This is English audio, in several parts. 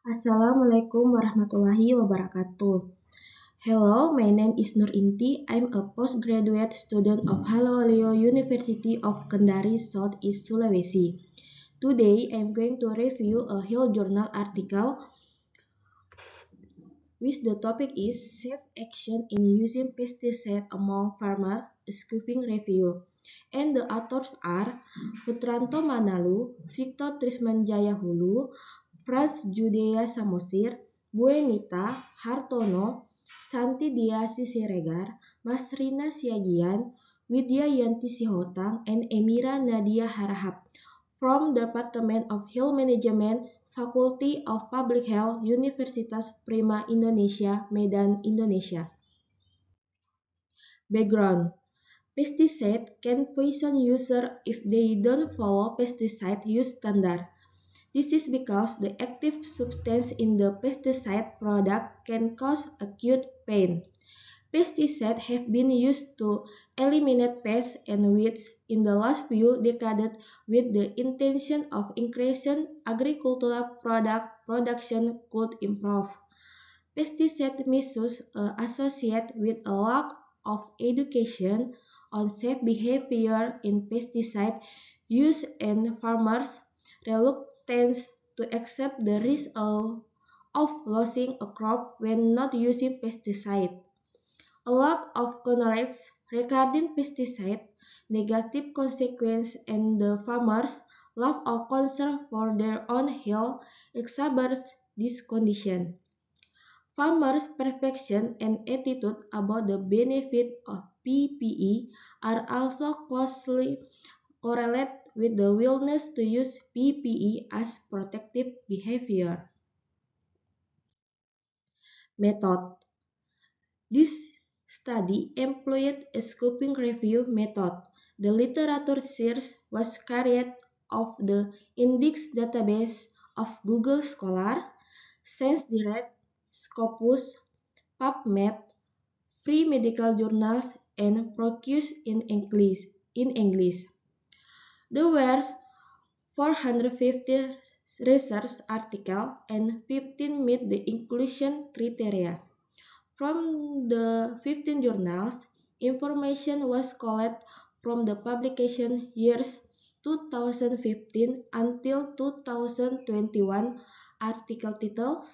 Assalamualaikum warahmatullahi wabarakatuh. Hello, my name is Nur Inti. I'm a postgraduate student of Haloleo University of Kendari, Southeast Sulawesi. Today, I'm going to review a Hill Journal article which the topic is Safe Action in Using Pesticide Among Farmers, a Scoping Review. And the authors are Putranto Manalu, Victor Trismanjaya Hulu, Frans Judea Samosir, Buenita Hartono, Santi Diasi Siregar, Masrina Siagian, Widya Yanti Sihotang, and Emira Nadia Harahap from Department of Health Management, Faculty of Public Health, Universitas Prima Indonesia, Medan, Indonesia. Background: pesticide can poison users if they don't follow pesticide use standard. This is because the active substance in the pesticide product can cause acute pain. Pesticides have been used to eliminate pests and weeds in the last few decades with the intention of increasing agricultural production could improve. Pesticide misuse associated with a lack of education on safe behavior in pesticide use and farmers' reluctance to accept the risk of losing a crop when not using pesticide. A lack of knowledge regarding pesticide negative consequences and the farmers' lack of concern for their own health exacerbates this condition. Farmers' perception and attitude about the benefit of PPE are also closely correlated with the willingness to use PPE as protective behavior. Method: this study employed a scoping review method. The literature search was carried off the index database of Google Scholar, ScienceDirect, Scopus, PubMed, free medical journals, and ProQuest in English. There were 450 research articles and 15 meet the inclusion criteria. From the 15 journals, information was collected from the publication years 2015 until 2021, article titles,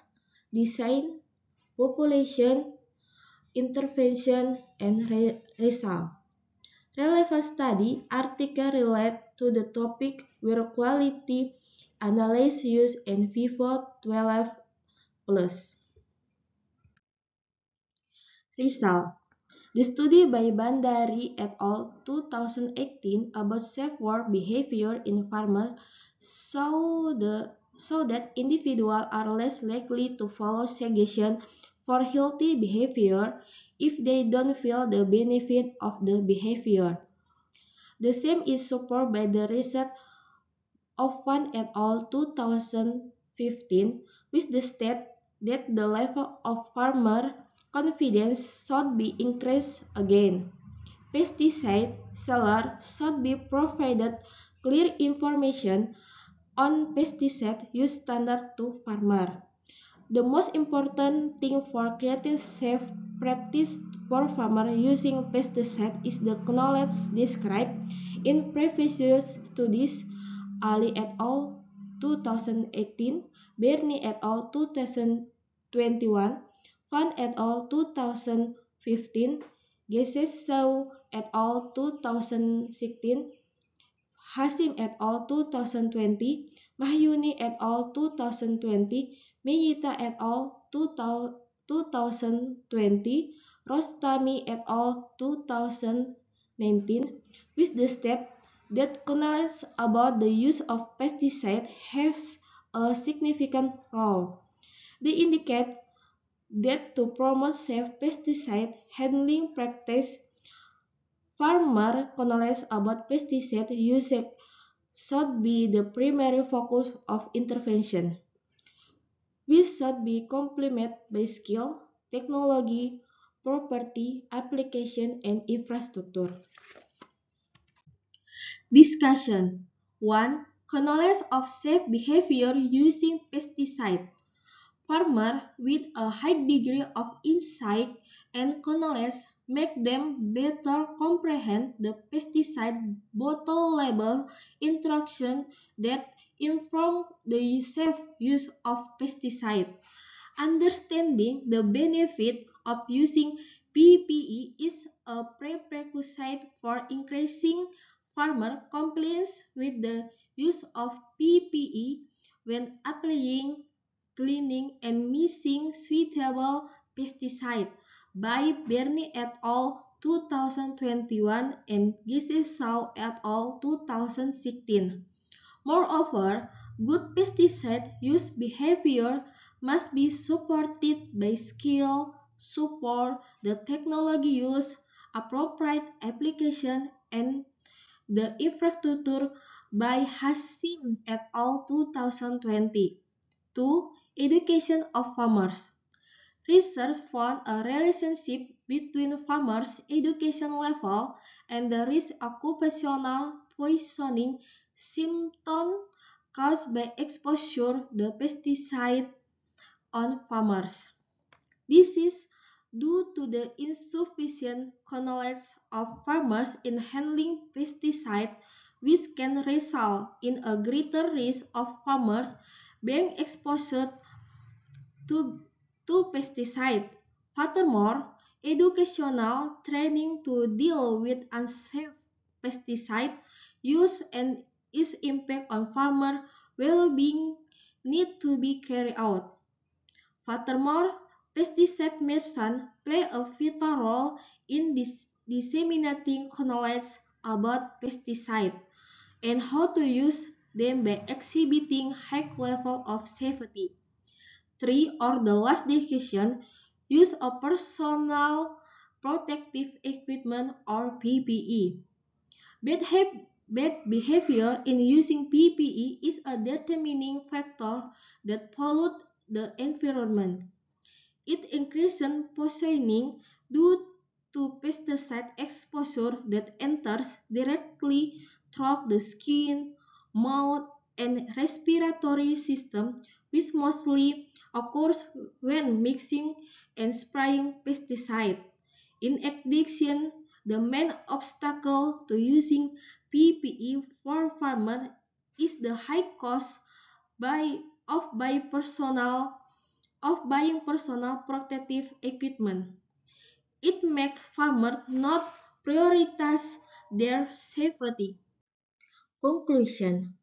design, population, intervention, and result. Relevant study article relate to the topic where quality analysis use in Vivo 12 plus. Result: the study by Bandari et al. 2018 about safe work behavior in farmers show that individuals are less likely to follow suggestions for healthy behavior if they don't feel the benefit of the behavior. The same is supported by the research of Fan et al. 2015, which stated that the level of farmer confidence should be increased again. Pesticide sellers should be provided clear information on pesticide use standard to farmers. The most important thing for creating safe practice for farmers using pesticides is the knowledge described in previous studies. Ali et al. 2018, Bernie et al. 2021, Fan et al. 2015, Gesesau et al. 2016, Hasim et al. 2020, Mahyuni et al. 2020, Mejita et al. 2020, Rostami et al. 2019, which state that knowledge about the use of pesticides has a significant role. They indicate that to promote safe pesticide handling practice, farmer knowledge about pesticide usage should be the primary focus of intervention, which should be complemented by skill, technology, property, application, and infrastructure. Discussion 1. Knowledge of safe behavior using pesticide. Farmers with a high degree of insight and knowledge make them better comprehend the pesticide bottle label instruction that inform the safe use of pesticide. Understanding the benefit of using PPE is a prerequisite for increasing farmer compliance with the use of PPE when applying, cleaning, and mixing suitable pesticide by Bernie et al. 2021 and Gisesau et al. 2016. Moreover, good pesticide use behavior must be supported by skill, support, the technology use, appropriate application, and the infrastructure by Hassim et al. 2020. 2. Education of farmers. Research found a relationship between farmers' education level and the risk of occupational poisoning symptoms caused by exposure to pesticide on farmers. This is due to the insufficient knowledge of farmers in handling pesticides, which can result in a greater risk of farmers being exposed to, to pesticide. Furthermore, educational training to deal with unsafe pesticide use and its impact on farmer well-being need to be carried out. Furthermore, pesticide medicine play a vital role in disseminating knowledge about pesticide and how to use them by exhibiting high level of safety. 3. Or the last decision, use of personal protective equipment or PPE. Bad behavior in using PPE is a determining factor that pollutes the environment. It increases poisoning due to pesticide exposure that enters directly through the skin, mouth, and respiratory system, which mostly occurs when mixing and spraying pesticide. In addition, the main obstacle to using PPE for farmers is the high cost by, of buying personal protective equipment. It makes farmers not prioritize their safety. Conclusion.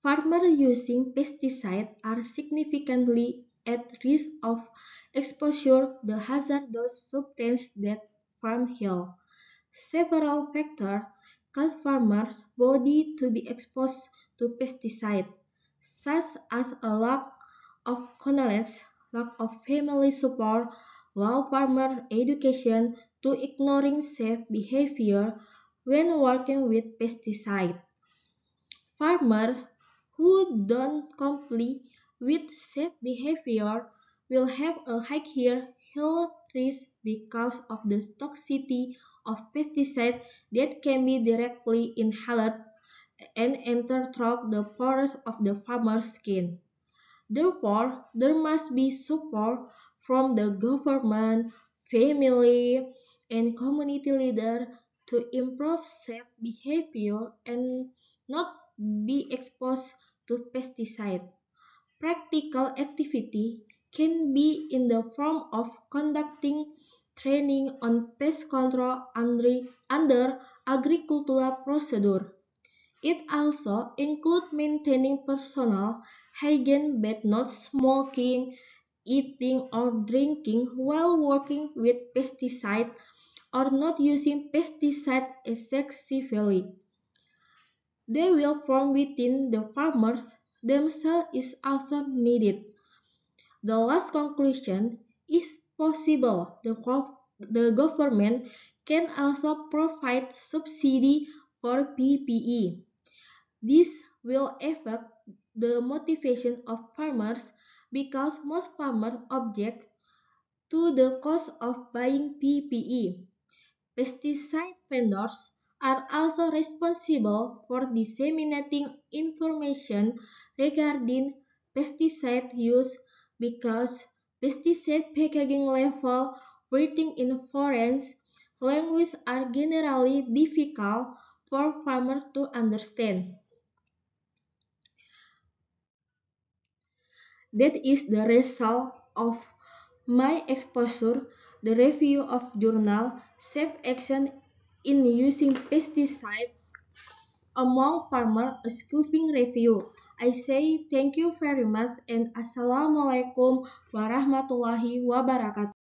Farmers using pesticides are significantly at risk of exposure to hazardous substances that farm heal. Several factors cause farmers' body to be exposed to pesticides, such as a lack of knowledge, lack of family support, low farmer education, to ignoring safe behavior when working with pesticides. Farmers who don't comply with safe behavior will have a higher health risk because of the toxicity of pesticides that can be directly inhaled and enter through the pores of the farmer's skin. Therefore, there must be support from the government, family, and community leaders to improve safe behavior and not be exposed to pesticides. Practical activity can be in the form of conducting training on pest control under agricultural procedure. It also includes maintaining personal hygiene but not smoking, eating or drinking while working with pesticide or not using pesticide excessively. They will form within the farmers themselves is also needed. The last conclusion, if possible, the government can also provide subsidy for PPE. This will affect the motivation of farmers because most farmers object to the cost of buying PPE. Pesticide vendors are also responsible for disseminating information regarding pesticide use because pesticide packaging level, wording in foreign language are generally difficult for farmers to understand. That is the result of my exposure, the review of journal, safe action in using pesticide among farmers, a scooping review. I say thank you very much and assalamualaikum warahmatullahi wabarakatuh.